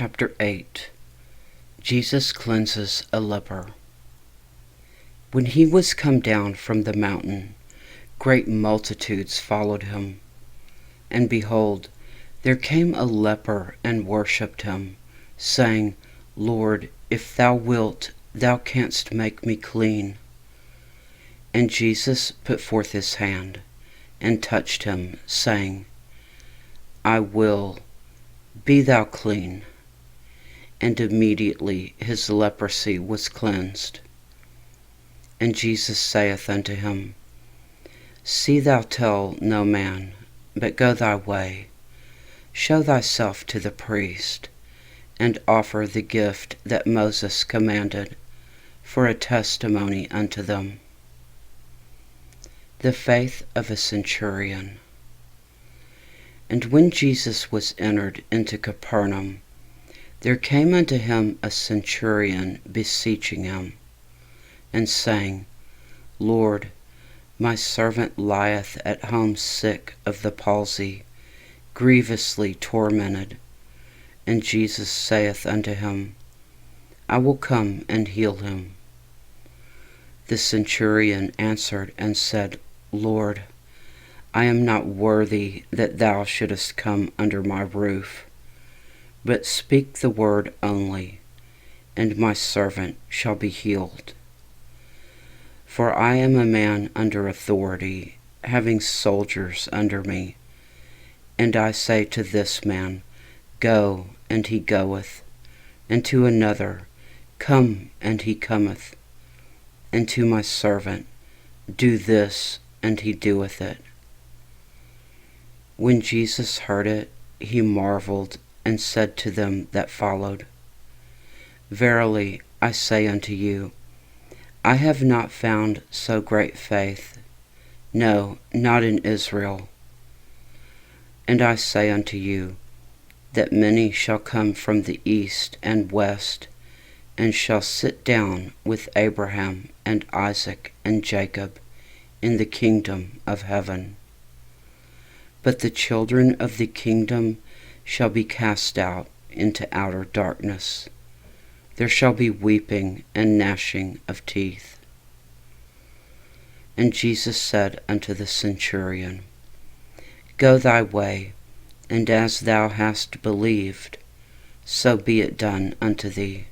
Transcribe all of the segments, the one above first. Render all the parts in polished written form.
Chapter 8. Jesus cleanses a leper. When he was come down from the mountain, great multitudes followed him. And behold, there came a leper and worshipped him, saying, Lord, if thou wilt, thou canst make me clean. And Jesus put forth his hand, and touched him, saying, I will, be thou clean. And immediately his leprosy was cleansed. And Jesus saith unto him, See thou tell no man, but go thy way, show thyself to the priest, and offer the gift that Moses commanded, for a testimony unto them. The faith of a centurion. And when Jesus was entered into Capernaum, there came unto him a centurion beseeching him, and saying, Lord, my servant lieth at home sick of the palsy, grievously tormented. And Jesus saith unto him, I will come and heal him. The centurion answered and said, Lord, I am not worthy that thou shouldest come under my roof, but speak the word only, and my servant shall be healed. For I am a man under authority, having soldiers under me. And I say to this man, Go, and he goeth, and to another, Come, and he cometh, and to my servant, Do this, and he doeth it. When Jesus heard it, he marveled, and said to them that followed, Verily I say unto you, I have not found so great faith, no, not in Israel. And I say unto you, that many shall come from the east and west, and shall sit down with Abraham and Isaac and Jacob in the kingdom of heaven. But the children of the kingdom shall be cast out into outer darkness. There shall be weeping and gnashing of teeth. And Jesus said unto the centurion, Go thy way, and as thou hast believed, so be it done unto thee.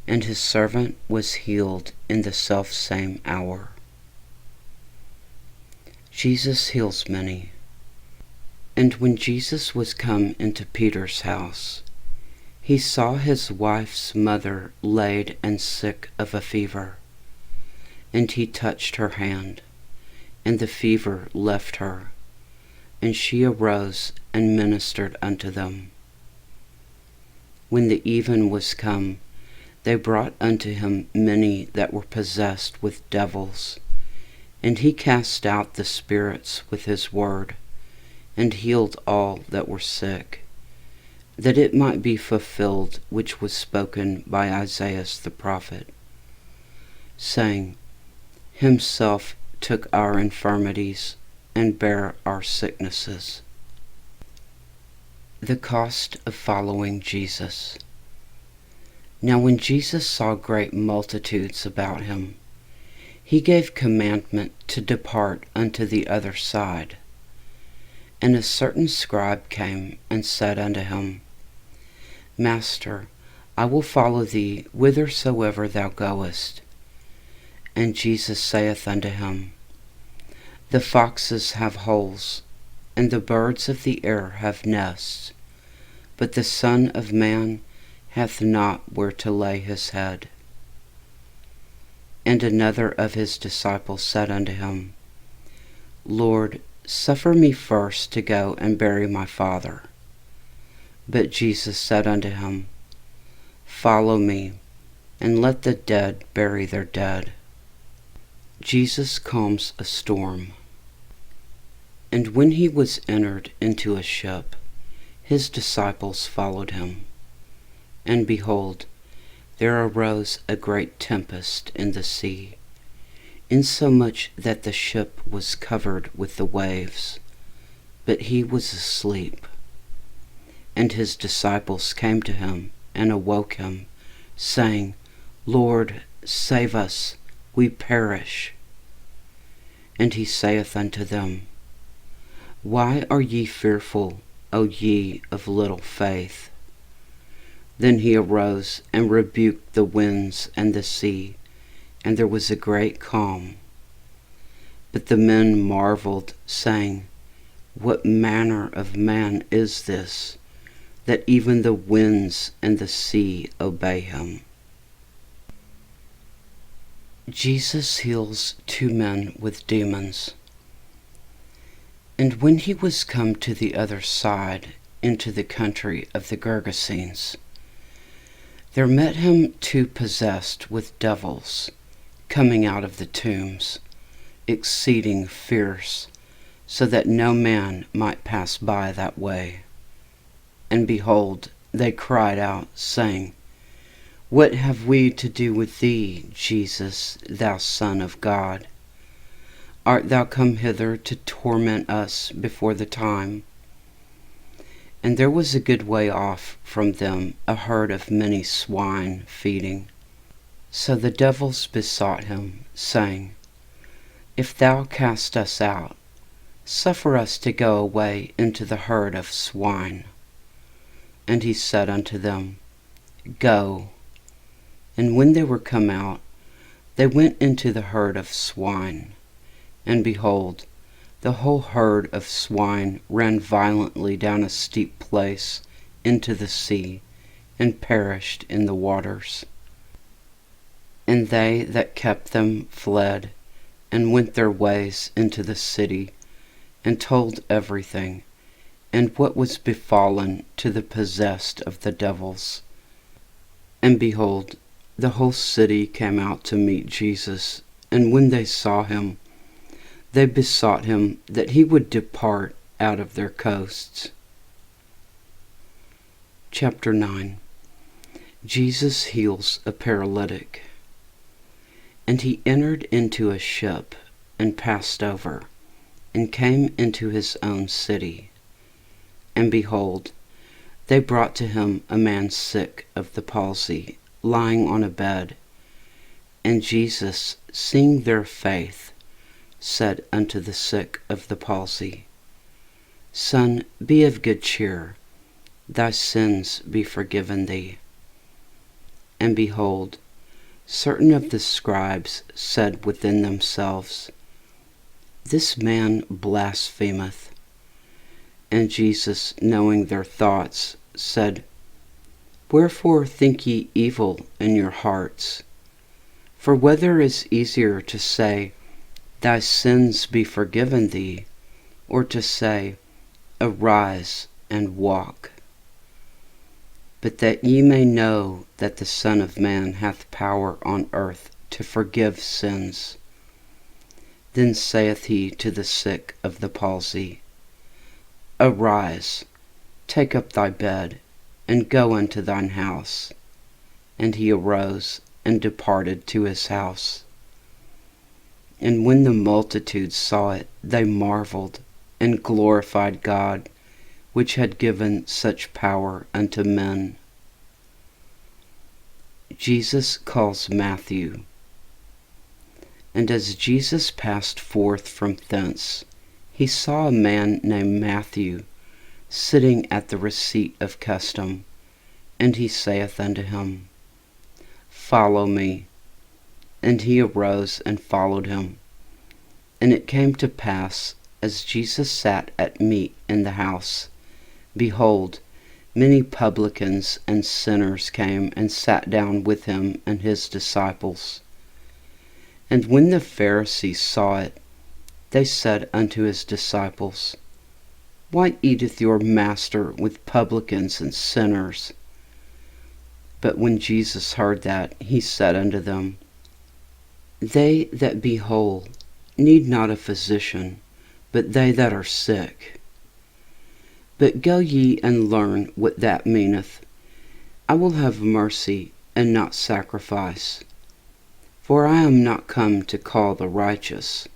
And his servant was healed in the selfsame hour. Jesus heals many. And when Jesus was come into Peter's house, he saw his wife's mother laid and sick of a fever. And he touched her hand, and the fever left her, and she arose and ministered unto them. When the even was come, they brought unto him many that were possessed with devils, and he cast out the spirits with his word, and healed all that were sick, that it might be fulfilled which was spoken by Isaiah the prophet, saying, Himself took our infirmities, and bare our sicknesses. The cost of following Jesus. Now when Jesus saw great multitudes about him, he gave commandment to depart unto the other side. And a certain scribe came and said unto him, Master, I will follow thee whithersoever thou goest. And Jesus saith unto him, The foxes have holes, and the birds of the air have nests, but the Son of Man hath not where to lay his head. And another of his disciples said unto him, Lord, suffer me first to go and bury my father. But Jesus said unto him, Follow me, and let the dead bury their dead. Jesus calms a storm. And when he was entered into a ship, his disciples followed him. And behold, there arose a great tempest in the sea, insomuch that the ship was covered with the waves, but he was asleep. And his disciples came to him and awoke him, saying, Lord, save us, we perish. And he saith unto them, Why are ye fearful, O ye of little faith? Then he arose and rebuked the winds and the sea, and there was a great calm. But the men marveled, saying, What manner of man is this, that even the winds and the sea obey him? Jesus heals 2 men with demons. And when he was come to the other side, into the country of the Gergesenes, there met him 2 possessed with devils, coming out of the tombs, exceeding fierce, so that no man might pass by that way. And behold, they cried out, saying, What have we to do with thee, Jesus, thou Son of God? Art thou come hither to torment us before the time? And there was a good way off from them a herd of many swine feeding. So the devils besought him, saying, If thou cast us out, suffer us to go away into the herd of swine. And he said unto them, Go. And when they were come out, they went into the herd of swine. And behold, the whole herd of swine ran violently down a steep place into the sea, and perished in the waters. And they that kept them fled, and went their ways into the city, and told everything, and what was befallen to the possessed of the devils. And behold, the whole city came out to meet Jesus, and when they saw him, they besought him that he would depart out of their coasts. Chapter 9. Jesus heals a paralytic. And he entered into a ship, and passed over, and came into his own city. And behold, they brought to him a man sick of the palsy, lying on a bed. And Jesus, seeing their faith, said unto the sick of the palsy, Son, be of good cheer, thy sins be forgiven thee. And behold, certain of the scribes said within themselves, This man blasphemeth. And Jesus, knowing their thoughts, said, Wherefore think ye evil in your hearts? For whether is easier to say, Thy sins be forgiven thee, or to say, Arise and walk? But that ye may know that the Son of Man hath power on earth to forgive sins. Then saith he to the sick of the palsy, Arise, take up thy bed, and go unto thine house. And he arose and departed to his house. And when the multitude saw it, they marveled, and glorified God, which had given such power unto men. Jesus calls Matthew. And as Jesus passed forth from thence, he saw a man named Matthew, sitting at the receipt of custom, and he saith unto him, Follow me. And he arose and followed him. And it came to pass, as Jesus sat at meat in the house, behold, many publicans and sinners came and sat down with him and his disciples. And when the Pharisees saw it, they said unto his disciples, Why eateth your master with publicans and sinners? But when Jesus heard that, he said unto them, They that be whole need not a physician, but they that are sick. But go ye and learn what that meaneth. I will have mercy and not sacrifice. For I am not come to call the righteous,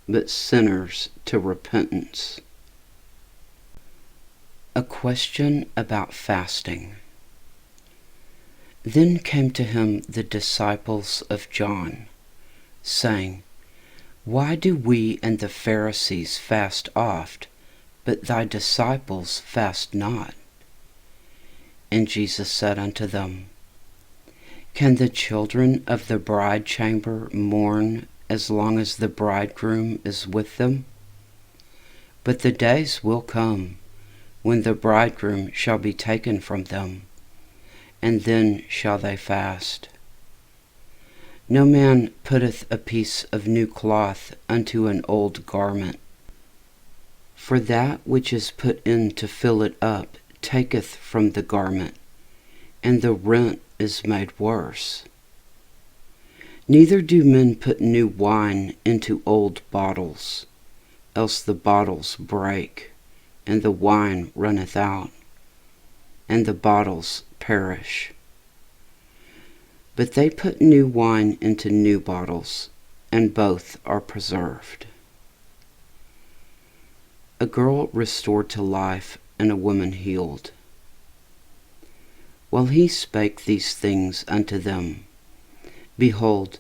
but sinners to repentance. A question about fasting. Then came to him the disciples of John, saying, Why do we and the Pharisees fast oft, but thy disciples fast not? And Jesus said unto them, Can the children of the bride chamber mourn as long as the bridegroom is with them? But the days will come, when the bridegroom shall be taken from them, and then shall they fast. No man putteth a piece of new cloth unto an old garment, for that which is put in to fill it up taketh from the garment, and the rent is made worse. Neither do men put new wine into old bottles, else the bottles break, and the wine runneth out, and the bottles perish. But they put new wine into new bottles, and both are preserved. A girl restored to life, and a woman healed. While he spake these things unto them, behold,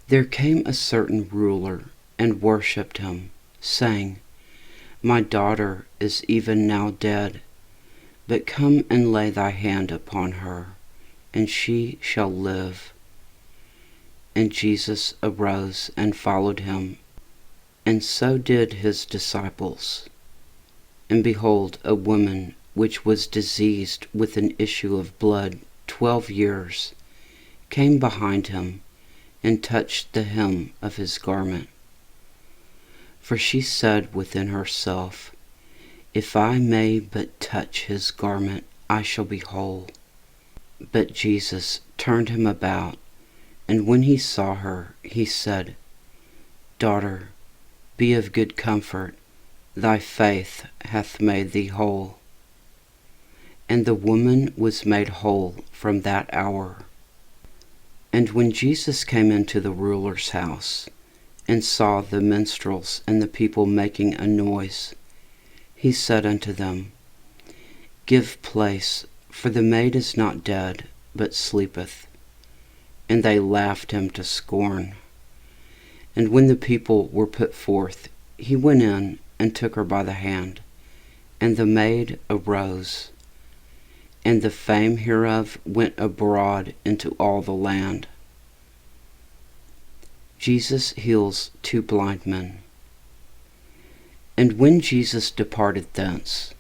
there came a certain ruler, and worshipped him, saying, My daughter is even now dead, but come and lay thy hand upon her, and she shall live. And Jesus arose and followed him, and so did his disciples. And behold, a woman which was diseased with an issue of blood 12 years came behind him, and touched the hem of his garment. For she said within herself, If I may but touch his garment, I shall be whole. But Jesus turned him about, and when he saw her, he said, Daughter, be of good comfort, thy faith hath made thee whole. And the woman was made whole from that hour. And when Jesus came into the ruler's house, and saw the minstrels and the people making a noise, he said unto them, Give place, for the maid is not dead, but sleepeth. And they laughed him to scorn. And when the people were put forth, he went in and took her by the hand, and the maid arose. And the fame hereof went abroad into all the land. Jesus heals 2 blind men. And when Jesus departed thence,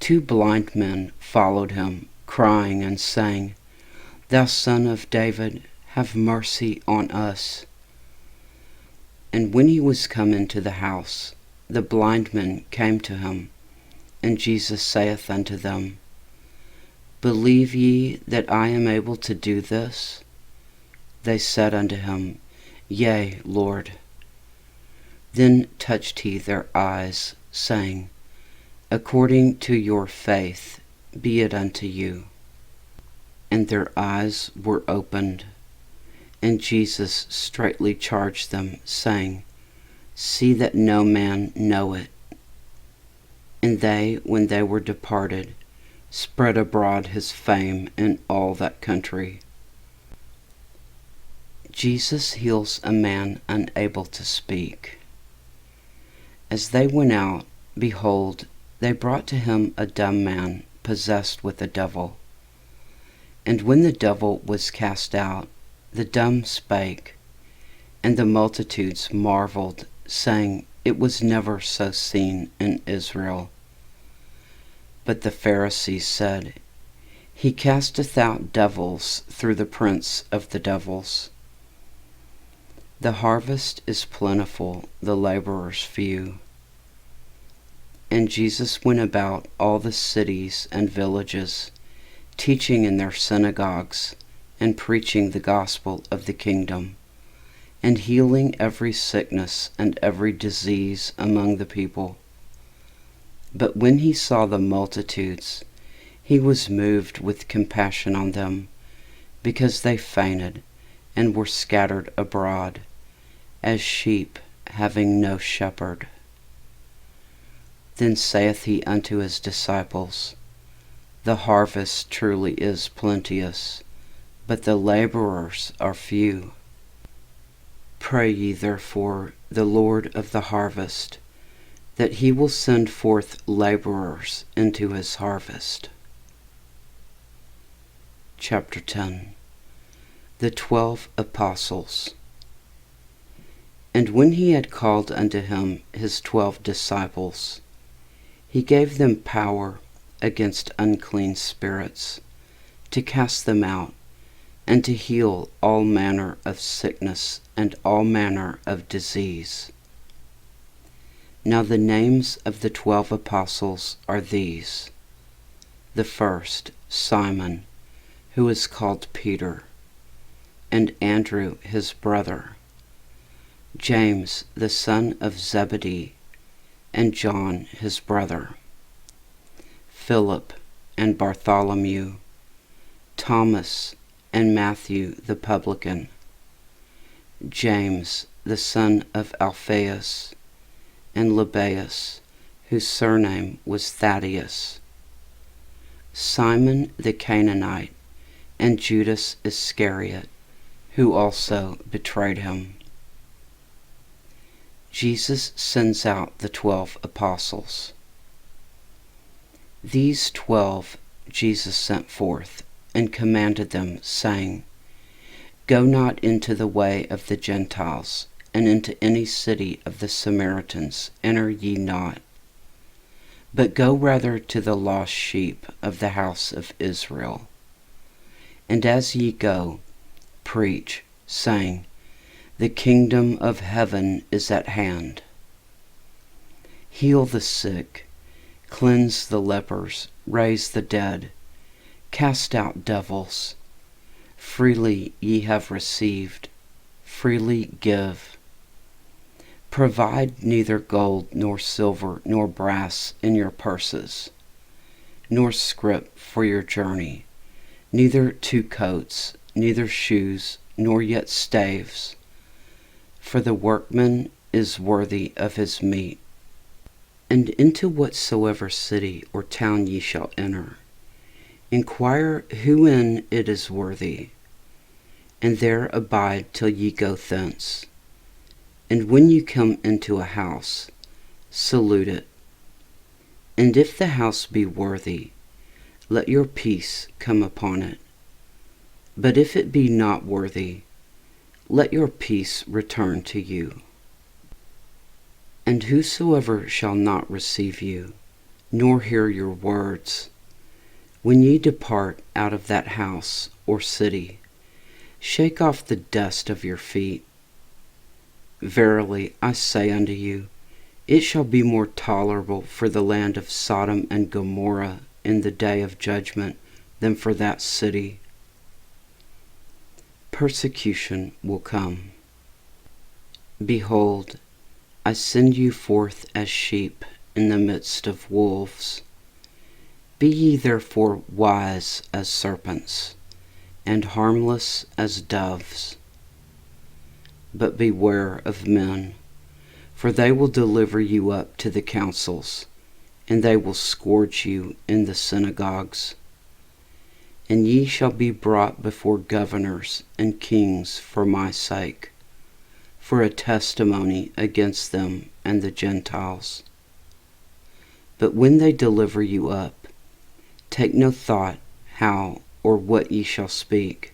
2 blind men followed him, crying and saying, Thou Son of David, have mercy on us. And when he was come into the house, the blind men came to him, and Jesus saith unto them, Believe ye that I am able to do this? They said unto him, Yea, Lord. Then touched he their eyes, saying, According to your faith be it unto you. And their eyes were opened. And Jesus straitly charged them, saying, See that no man know it. And they, when they were departed, spread abroad his fame in all that country. Jesus heals a man unable to speak. As they went out, behold, they brought to him a dumb man possessed with a devil. And when the devil was cast out, the dumb spake, and the multitudes marveled, saying, It was never so seen in Israel. But the Pharisees said, He casteth out devils through the prince of the devils. The harvest is plentiful, the laborers few. And Jesus went about all the cities and villages, teaching in their synagogues, and preaching the gospel of the kingdom, and healing every sickness and every disease among the people. But when he saw the multitudes, he was moved with compassion on them, because they fainted, and were scattered abroad, as sheep having no shepherd. Then saith he unto his disciples, The harvest truly is plenteous, but the laborers are few. Pray ye therefore the Lord of the harvest, that he will send forth laborers into his harvest. Chapter 10. The 12 Apostles. And when he had called unto him his 12 disciples, he gave them power against unclean spirits, to cast them out, and to heal all manner of sickness and all manner of disease. Now the names of the 12 apostles are these: the first, Simon, who is called Peter, and Andrew his brother, James the son of Zebedee, and John his brother, Philip and Bartholomew, Thomas and Matthew the publican, James the son of Alphaeus, and Lebbaeus, whose surname was Thaddeus, Simon the Canaanite, and Judas Iscariot, who also betrayed him. Jesus sends out the 12 apostles. These 12 Jesus sent forth, and commanded them, saying, Go not into the way of the Gentiles, and into any city of the Samaritans enter ye not, but go rather to the lost sheep of the house of Israel. And as ye go, preach, saying, The kingdom of heaven is at hand. Heal the sick, cleanse the lepers, raise the dead, cast out devils. Freely ye have received, freely give. Provide neither gold nor silver nor brass in your purses, nor scrip for your journey, neither 2 coats, neither shoes, nor yet staves, for the workman is worthy of his meat. And into whatsoever city or town ye shall enter, inquire who in it is worthy, and there abide till ye go thence. And when you come into a house, salute it. And if the house be worthy, let your peace come upon it. But if it be not worthy, let your peace return to you. And whosoever shall not receive you, nor hear your words, when ye depart out of that house or city, shake off the dust of your feet. Verily I say unto you, it shall be more tolerable for the land of Sodom and Gomorrah in the day of judgment than for that city. Persecution will come. Behold, I send you forth as sheep in the midst of wolves. Be ye therefore wise as serpents, and harmless as doves. But beware of men, for they will deliver you up to the councils, and they will scourge you in the synagogues. And ye shall be brought before governors and kings for my sake, for a testimony against them and the Gentiles. But when they deliver you up, take no thought how or what ye shall speak,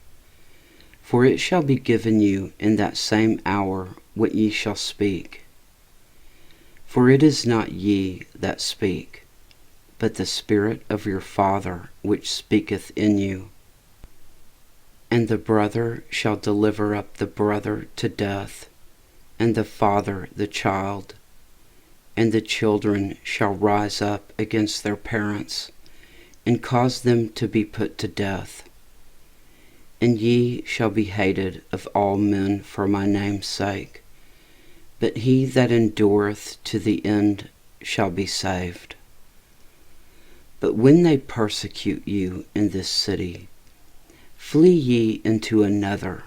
for it shall be given you in that same hour what ye shall speak. For it is not ye that speak, but the Spirit of your Father which speaketh in you. And the brother shall deliver up the brother to death, and the father the child, and the children shall rise up against their parents, and cause them to be put to death. And ye shall be hated of all men for my name's sake, but he that endureth to the end shall be saved. But when they persecute you in this city, flee ye into another.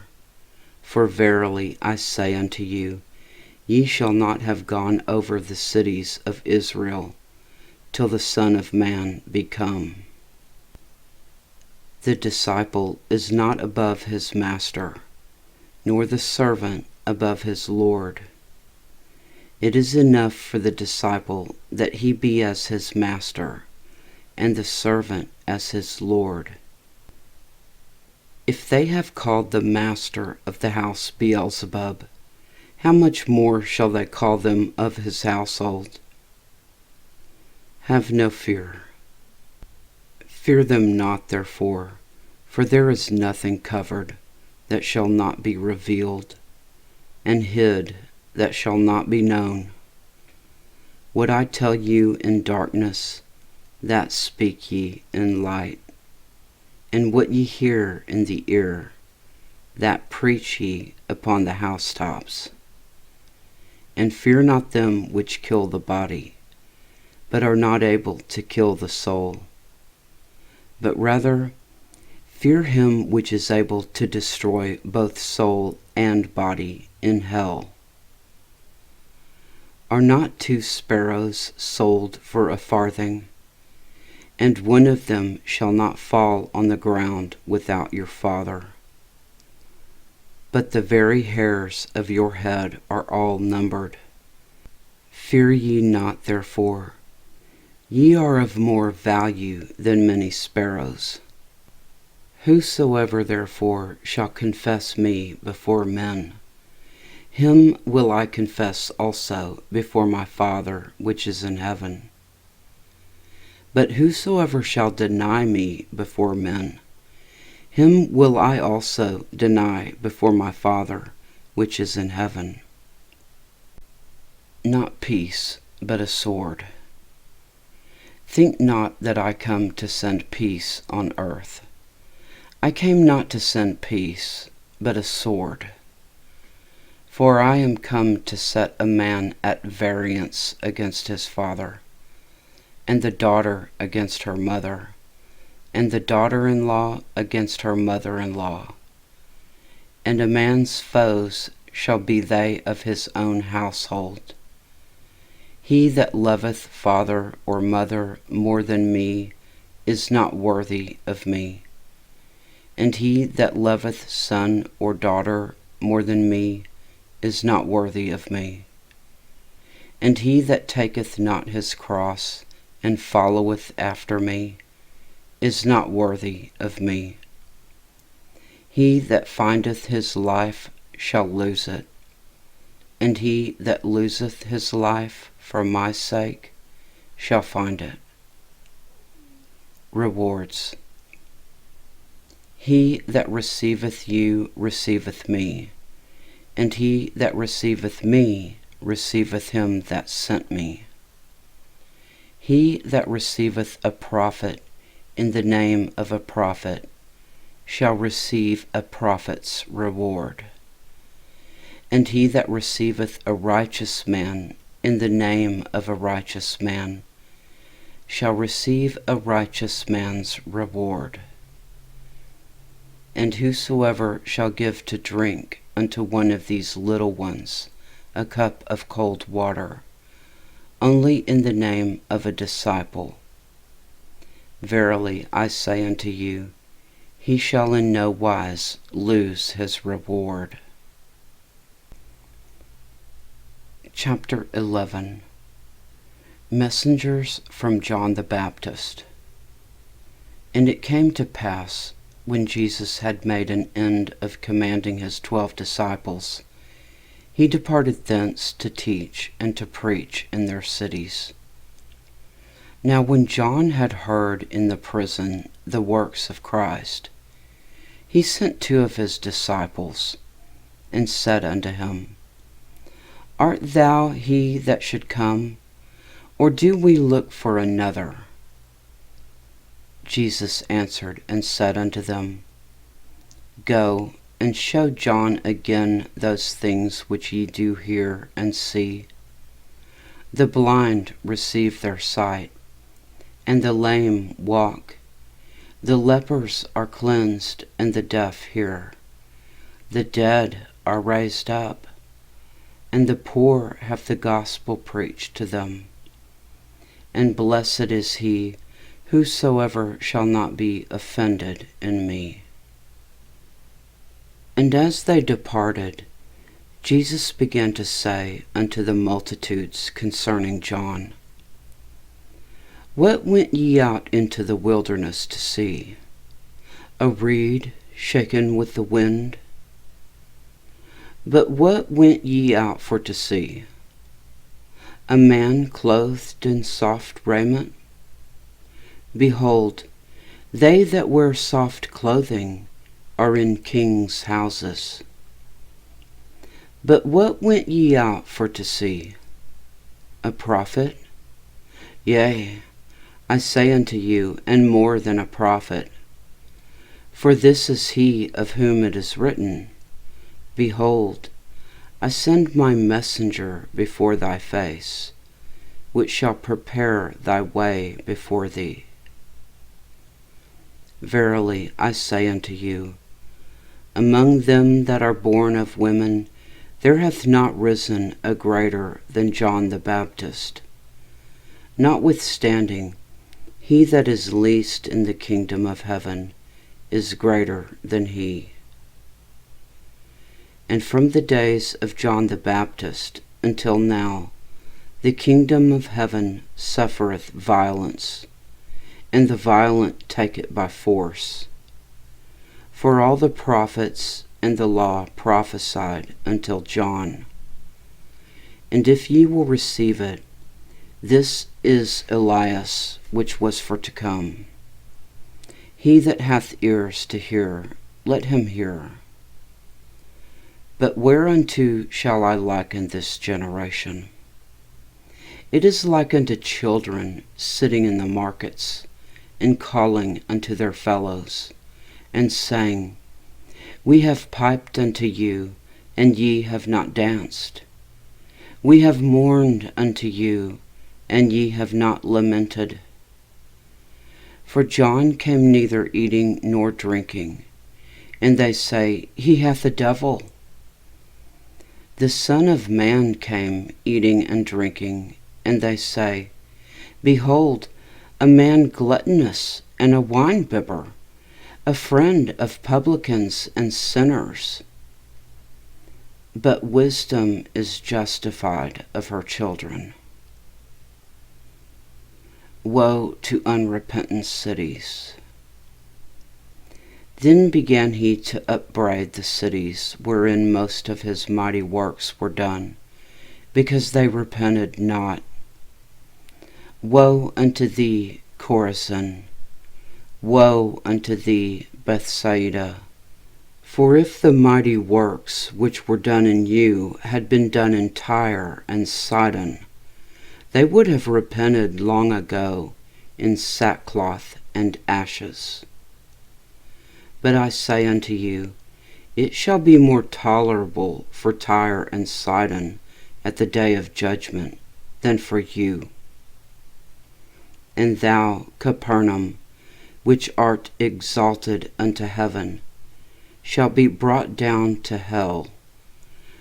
For verily I say unto you, ye shall not have gone over the cities of Israel till the Son of Man be come. The disciple is not above his master, nor the servant above his Lord. It is enough for the disciple that he be as his master, and the servant as his Lord. If they have called the master of the house Beelzebub, how much more shall they call them of his household? Have no fear. Fear them not, therefore, for there is nothing covered that shall not be revealed, and hid that shall not be known. What I tell you in darkness, that speak ye in light. And what ye hear in the ear, that preach ye upon the housetops. And fear not them which kill the body, but are not able to kill the soul. But rather fear him which is able to destroy both soul and body in hell. Are not 2 sparrows sold for a farthing? And one of them shall not fall on the ground without your Father. But the very hairs of your head are all numbered. Fear ye not, therefore. Ye are of more value than many sparrows. Whosoever therefore shall confess me before men, him will I confess also before my Father which is in heaven. But whosoever shall deny me before men, him will I also deny before my Father which is in heaven. Not peace, but a sword. Think not that I come to send peace on earth. I came not to send peace, but a sword. For I am come to set a man at variance against his father, and the daughter against her mother, and the daughter-in-law against her mother-in-law. And a man's foes shall be they of his own household. He that loveth father or mother more than me is not worthy of me. And he that loveth son or daughter more than me is not worthy of me. And he that taketh not his cross and followeth after me is not worthy of me. He that findeth his life shall lose it, and he that loseth his life for my sake shall find it. Rewards. He that receiveth you receiveth me, and he that receiveth me receiveth him that sent me. He that receiveth a prophet in the name of a prophet shall receive a prophet's reward. And he that receiveth a righteous man in the name of a righteous man shall receive a righteous man's reward. And whosoever shall give to drink unto one of these little ones a cup of cold water, only in the name of a disciple, verily I say unto you, he shall in no wise lose his reward. Chapter 11. Messengers from John the Baptist. And it came to pass, when Jesus had made an end of commanding his 12 disciples, he departed thence to teach and to preach in their cities. Now when John had heard in the prison the works of Christ, he sent 2 of his disciples, and said unto him, Art thou he that should come, or do we look for another? Jesus answered and said unto them, Go and show John again those things which ye do hear and see. The blind receive their sight, and the lame walk. The lepers are cleansed, and the deaf hear. The dead are raised up, and the poor have the gospel preached to them. And blessed is he whosoever shall not be offended in me." And as they departed, Jesus began to say unto the multitudes concerning John, "What went ye out into the wilderness to see? A reed shaken with the wind? But what went ye out for to see? A man clothed in soft raiment? Behold, they that wear soft clothing are in kings' houses. But what went ye out for to see? A prophet? Yea, I say unto you, and more than a prophet. For this is he of whom it is written, Behold, I send my messenger before thy face, which shall prepare thy way before thee. Verily I say unto you, among them that are born of women, there hath not risen a greater than John the Baptist. Notwithstanding, he that is least in the kingdom of heaven is greater than he. And from the days of John the Baptist until now, the kingdom of heaven suffereth violence, and the violent take it by force. For all the prophets and the law prophesied until John. And if ye will receive it, this is Elias which was for to come. He that hath ears to hear, let him hear. But whereunto shall I liken this generation? It is like unto children sitting in the markets, and calling unto their fellows, and saying, We have piped unto you, and ye have not danced. We have mourned unto you, and ye have not lamented. For John came neither eating nor drinking, and they say, He hath a devil. The Son of Man came eating and drinking, and they say, Behold, a man gluttonous and a winebibber, a friend of publicans and sinners. But wisdom is justified of her children. Woe to unrepentant cities! Then began he to upbraid the cities wherein most of his mighty works were done, because they repented not. Woe unto thee, Chorazin! Woe unto thee, Bethsaida! For if the mighty works which were done in you had been done in Tyre and Sidon, they would have repented long ago in sackcloth and ashes. But I say unto you, it shall be more tolerable for Tyre and Sidon at the day of judgment than for you. And thou, Capernaum, which art exalted unto heaven, shall be brought down to hell.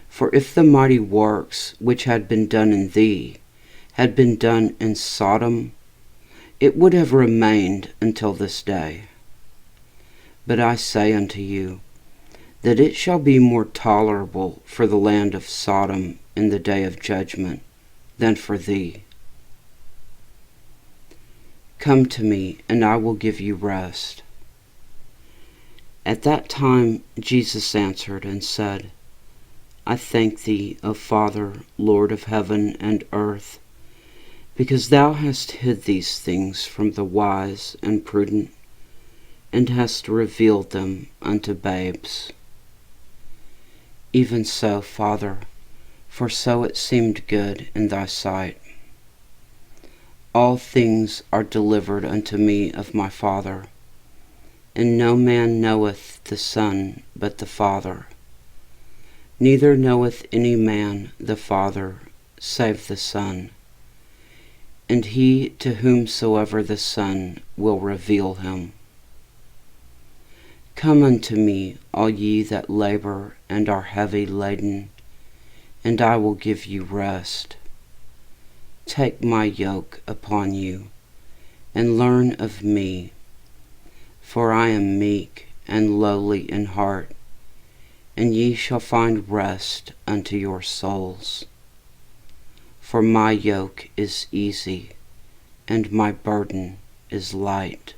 For if the mighty works which had been done in thee had been done in Sodom, it would have remained until this day. But I say unto you, that it shall be more tolerable for the land of Sodom in the day of judgment than for thee. Come to me, and I will give you rest. At that time Jesus answered and said, I thank thee, O Father, Lord of heaven and earth, because thou hast hid these things from the wise and prudent, and hast revealed them unto babes. Even so, Father, for so it seemed good in thy sight. All things are delivered unto me of my Father, and no man knoweth the Son but the Father, neither knoweth any man the Father save the Son, and he to whomsoever the Son will reveal him. Come unto me, all ye that labor and are heavy laden, and I will give you rest. Take my yoke upon you, and learn of me, for I am meek and lowly in heart, and ye shall find rest unto your souls. For my yoke is easy, and my burden is light.